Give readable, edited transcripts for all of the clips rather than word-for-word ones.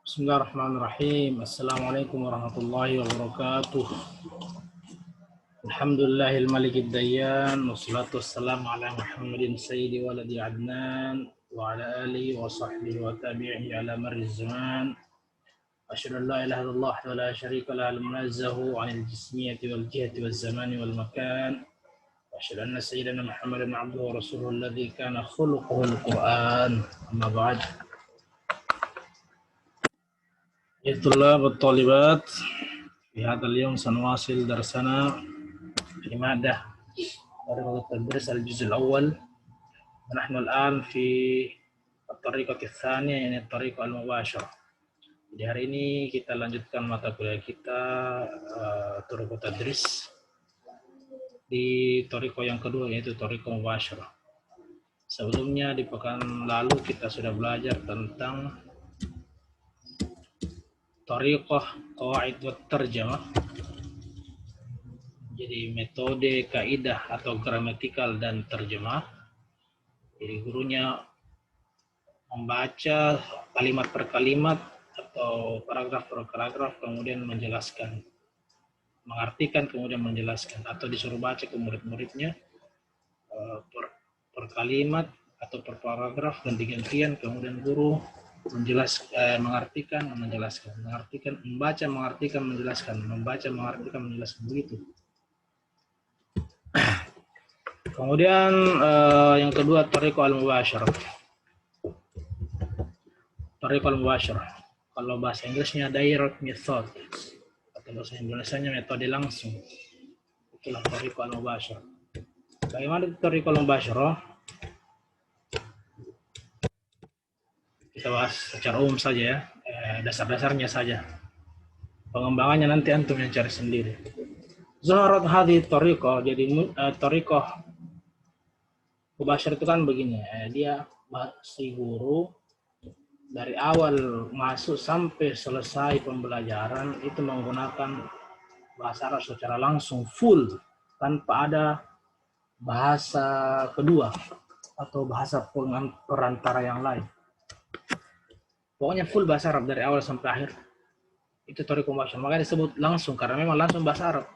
Bismillahirrahmanirrahim. Assalamualaikum warahmatullahi wabarakatuh. Alhamdulillahil malikid dayyan. Wassalatu wassalamu ala Muhammadin sayyidi waladi adnan. Wa ala alihi wa sahbihi wa tabi'ihi ala marri zaman. Asyhadu an la ilaha illallah wa la syarika lahu al-munazzahu 'anil jismiyati wal jihati wal zamani wal makan. Asyhadu anna sayyidana Muhammadan 'abduhu wa rasuluhu alladzi kana khuluquhu al-Qur'an. Amma ba'd. الطلاب والطالبات في هذا اليوم سنواصل درسنا في مادة التدريس الجزء الأول ونحن الآن في الطريقة الثانية يعني الطريقة المباشرة. Di hari ini kita lanjutkan mata kuliah kita Turuq Tadris di Toriko yang kedua yaitu Toriko Mubashirah. Sebelumnya di pekan lalu kita sudah belajar tentang Thariqah, Qawaid wa Tarjamah. Jadi metode, kaidah atau gramatikal dan terjemah. Jadi gurunya membaca kalimat per kalimat atau paragraf per paragraf kemudian menjelaskan. Mengartikan kemudian menjelaskan atau disuruh baca ke murid-muridnya per kalimat atau per paragraf ganti-gantian kemudian guru mengartikan, menjelaskan, mengartikan, membaca, mengartikan, menjelaskan, membaca, mengartikan, menjelaskan begitu. Kemudian yang kedua Thariqah al-Mubashirah. Thariqah al-Mubashirah. Kalau bahasa Inggrisnya direct method atau bahasa Indonesianya metode langsung. Itulah Thariqah al-Mubashirah. Bagaimana Thariqah al-Mubashirah? Kita bahas secara umum saja ya, dasar-dasarnya saja. Pengembangannya nanti antum yang cari sendiri. Zaharat hadhi tariqah, jadi tariqah Mubashirah itu kan begini, dia si guru dari awal masuk sampai selesai pembelajaran itu menggunakan bahasa Arab secara langsung full tanpa ada bahasa kedua atau bahasa perantara yang lain. Pokoknya full bahasa Arab dari awal sampai akhir. Itu Thariqah Mubashirah. Makanya disebut langsung karena memang langsung bahasa Arab.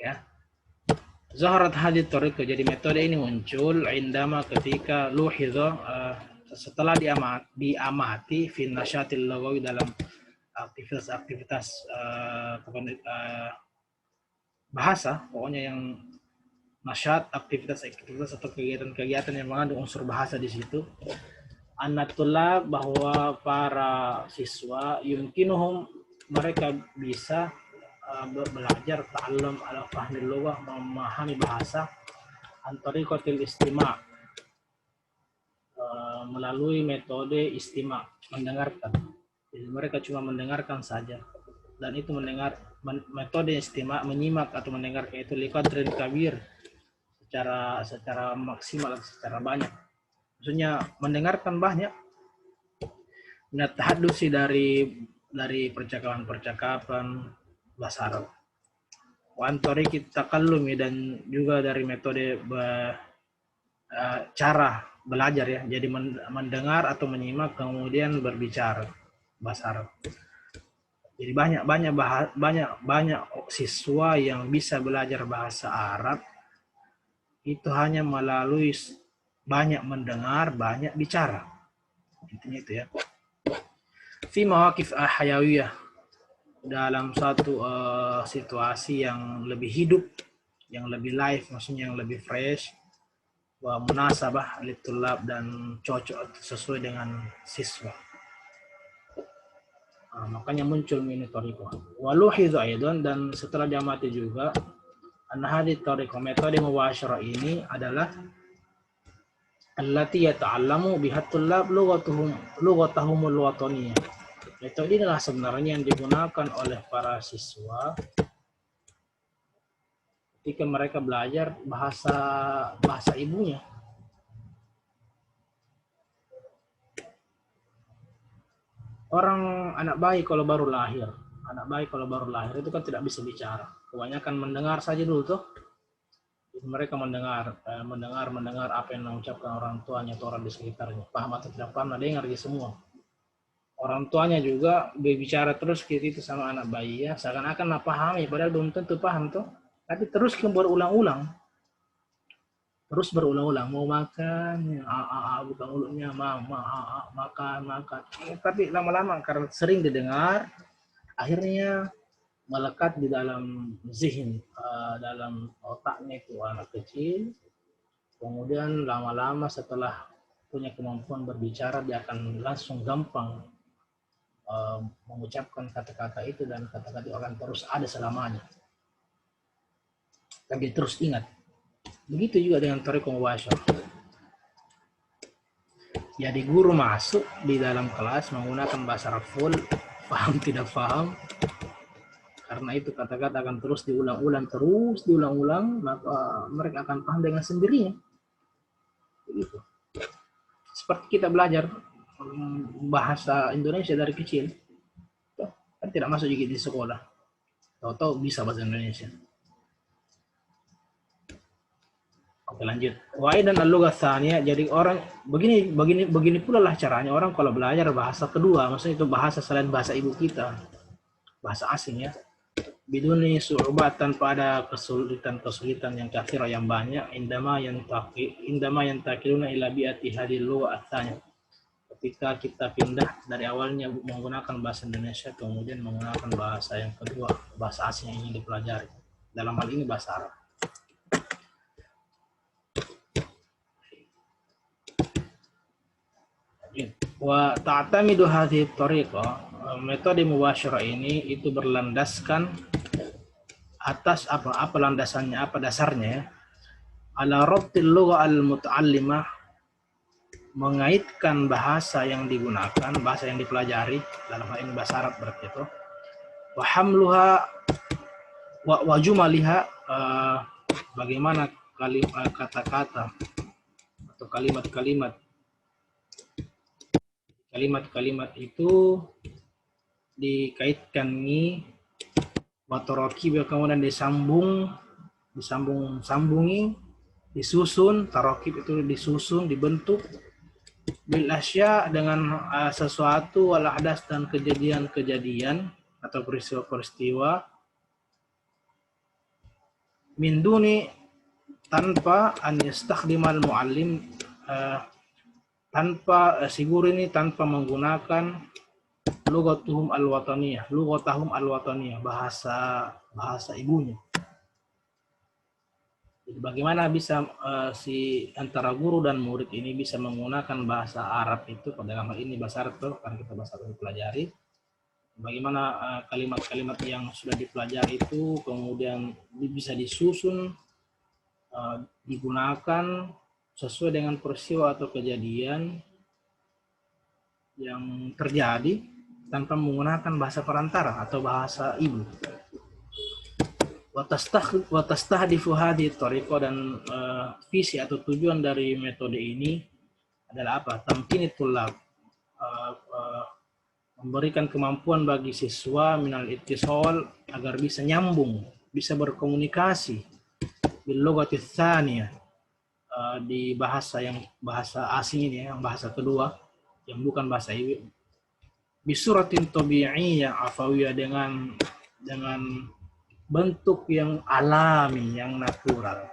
Ya. Zaharat hadith Thariqah. Jadi metode ini muncul indama ketika luhidha setelah diamati fi nasyatil lughawi dalam aktivitas bahasa, pokoknya yang nasyat aktivitas atau kegiatan yang mengandung unsur bahasa di situ. Anatullah bahwa para siswa yumkinuhum mereka bisa belajar ta'allum ala fahmil lughah memahami bahasa antariqatil istima' melalui metode istima' mendengarkan. Jadi mereka cuma mendengarkan saja dan itu metode istima' menyimak atau mendengarkan itu liqadrin kabir secara maksimal atau secara banyak. Maksudnya mendengarkan banyak, tahaddusi dari percakapan bahasa Arab. Wa antariqit takallumi dan juga dari metode cara belajar ya. Jadi mendengar atau menyimak kemudian berbicara bahasa Arab. Jadi banyak siswa yang bisa belajar bahasa Arab itu hanya melalui banyak mendengar, banyak bicara. Intinya itu ya. Fi mawaqif hayawiyah, dalam satu situasi yang lebih hidup, yang lebih live, maksudnya yang lebih fresh, wa munasabah litulab dan cocok sesuai dengan siswa. Makanya muncul ini Thariqah. Waluhidhu aidan, dan setelah diamati juga anna hadhihi Thariqah, metode mubashirah ini adalah allati yata'allamu biha tullab lughatahumul wataniyah. Metode inilah sebenarnya yang digunakan oleh para siswa ketika mereka belajar bahasa ibunya. Anak bayi kalau baru lahir itu kan tidak bisa bicara. Kebanyakan mendengar saja dulu tuh. Mereka mendengar apa yang mengucapkan orang tuanya atau orang di sekitarnya. Paham atau tidak paham, dengar semua. Orang tuanya juga berbicara terus gitu sama anak bayi ya, seakan-akan pahami, padahal belum tentu paham tuh. Tapi terus berulang-ulang, mau makan, buka mulutnya, makan, makan. Tapi lama-lama karena sering didengar, akhirnya melekat di dalam zihin, dalam otaknya itu anak kecil. Kemudian lama-lama setelah punya kemampuan berbicara, dia akan langsung gampang mengucapkan kata-kata itu, dan kata-kata itu akan terus ada selamanya. Dan dia terus ingat. Begitu juga dengan thariqah mubasyarah. Jadi guru masuk di dalam kelas menggunakan bahasa Arab full, paham tidak paham, karena itu kata-kata akan terus diulang-ulang, maka mereka akan paham dengan sendirinya. Begitu. Seperti kita belajar bahasa Indonesia dari kecil, kan tidak masuk juga di sekolah, tahu-tahu bisa bahasa Indonesia. Oke, lanjut. Dan al-lugha tsaniyah, jadi orang begini pula lah caranya orang kalau belajar bahasa kedua, maksudnya itu bahasa selain bahasa ibu kita, bahasa asing ya. Biduni su'ubat, tanpa ada kesulitan yang kathira, yang banyak. Indama yantakiluna ila bi'ati hadil lugha at-tsaniyah. Ketika kita pindah dari awalnya menggunakan bahasa Indonesia, kemudian menggunakan bahasa yang kedua, bahasa asing yang ingin dipelajari. Dalam hal ini bahasa Arab. Wa ta'tamidu hadhihi thariqah, metode mubasyarah ini itu berlandaskan atas apa landasannya, apa dasarnya, ala rabtil lugha al muta'allimah, mengaitkan bahasa yang digunakan, bahasa yang dipelajari, dalam hal ini bahasa Arab berarti itu, wa hamluha wa jumaliha, bagaimana kata-kata atau kalimat-kalimat itu dikaitkan nih, watoroki, kemudian disambungi, disusun. Tarokib itu disusun, dibentuk, bil asya, dengan sesuatu, wal ahdas, dan kejadian atau peristiwa-peristiwa, min duni, tanpa an yastakhdimal muallim, tanpa menggunakan lugatahum al-wataniyah, bahasa ibunya. Jadi bagaimana bisa si antara guru dan murid ini bisa menggunakan bahasa Arab itu, pada dalam hal ini bahasa Arab itu kan kita bahasa Arab pelajari. Bagaimana kalimat-kalimat yang sudah dipelajari itu kemudian bisa disusun, digunakan sesuai dengan peristiwa atau kejadian yang terjadi, tanpa menggunakan bahasa perantara atau bahasa ibu. Wa tastahdifu hadhihi thariqah, dan visi atau tujuan dari metode ini adalah apa? Tamkinit tullab, memberikan kemampuan bagi siswa minal ittisal, agar bisa nyambung, bisa berkomunikasi bil lughati tsaniyah, di bahasa asing ini, yang bahasa kedua, yang bukan bahasa ibu, bisuratin tabi'iyyah afawiyah, dengan bentuk yang alami, yang natural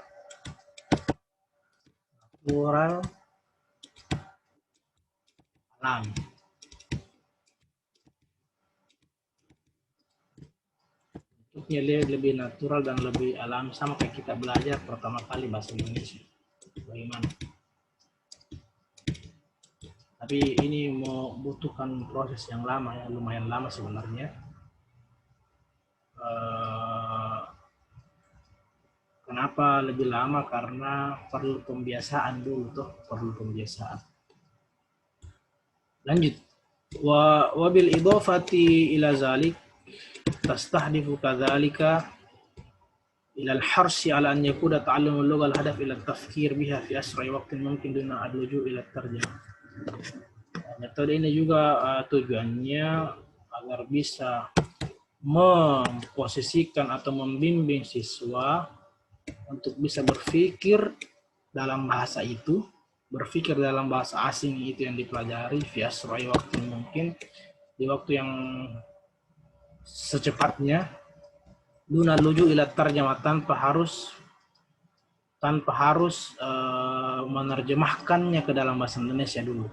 alami. Bentuknya lebih natural dan lebih alami, sama kayak kita belajar pertama kali bahasa Indonesia. Bagaimana? Tapi ini membutuhkan proses yang lama ya, lumayan lama sebenarnya. Kenapa lebih lama? Karena perlu pembiasaan dulu tuh, Lanjut. Wa bil idhafati ila zalik tastahdifu kadzalika ila al-harsi ala an yakuna ta'allum al-lugha al-hadaf ila at-tafkir biha fi asra'i waqtin mungkin duna al-luju' ila at-tarjamah. Metode ini juga tujuannya agar bisa memposisikan atau membimbing siswa untuk bisa berpikir dalam bahasa itu, berpikir dalam bahasa asing itu yang dipelajari, fi asra'i waqtin mungkin, di waktu yang secepatnya, duna luju ila tarjamah, tanpa harus menerjemahkannya ke dalam bahasa Indonesia dulu,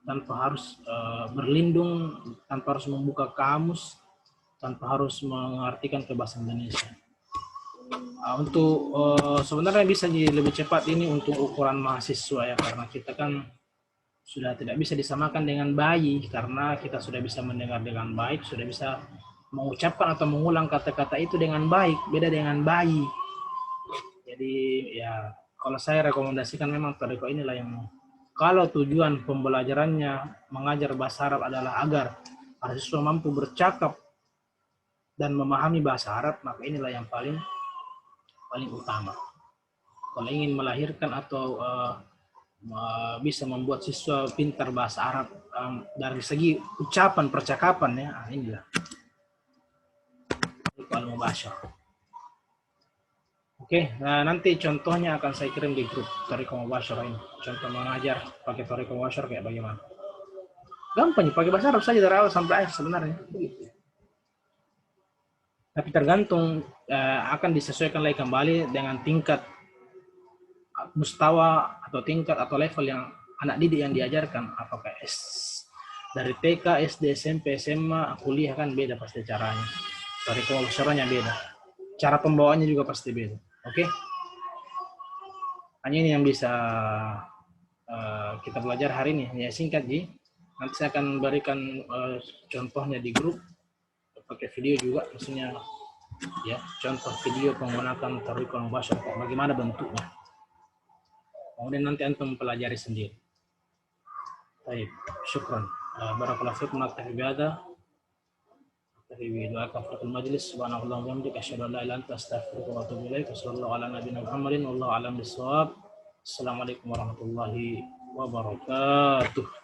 tanpa harus berlindung, tanpa harus membuka kamus, tanpa harus mengartikan ke bahasa Indonesia. Untuk sebenarnya bisa jadi lebih cepat ini untuk ukuran mahasiswa ya, karena kita kan sudah tidak bisa disamakan dengan bayi, karena kita sudah bisa mendengar dengan baik, sudah bisa mengucapkan atau mengulang kata-kata itu dengan baik, beda dengan bayi. Jadi ya kalau saya rekomendasikan memang Toriko inilah yang, kalau tujuan pembelajarannya mengajar bahasa Arab adalah agar mahasiswa mampu bercakap dan memahami bahasa Arab, maka inilah yang paling utama. Kalau ingin melahirkan atau bisa membuat siswa pintar bahasa Arab dari segi ucapan percakapan ya, inilah al-mubasyarah. Oke, nah nanti contohnya akan saya kirim di grup Thariqah Mubasyarah ini. Contoh mengajar pakai Thariqah Mubasyarah kayak bagaimana. Gampang, pakai bahasa Arab saja dari awal sampai akhir sebenarnya. Tapi tergantung akan disesuaikan lagi kembali dengan tingkat mustawa atau tingkat atau level yang anak didik yang diajarkan. Apakah dari TK, SD, SMP, SMA, kuliah kan beda pasti caranya. Thariqah Mubasyarahnya beda. Cara pembawaannya juga pasti beda. Oke? Hanya ini yang bisa kita belajar hari ini. Ya singkat Ji. Nanti saya akan berikan contohnya di grup. Pakai video juga, maksudnya ya, contoh video penggunaan Thariqah Mubasyarah, bagaimana bentuknya. Kemudian nanti antum mempelajari sendiri. Baik, syukran. Barakallahu fiikum, naktafi bihadza. Naktafi doa kafaratul majlis. Subhanallah wa bihamdihi, asyhadu an la ilaha illa anta, astaghfiruka wa atubu ilaik. Wassallallahu ala nabiyyina Muhammadin wallahu a'lam bissawab. Assalamualaikum warahmatullahi wabarakatuh.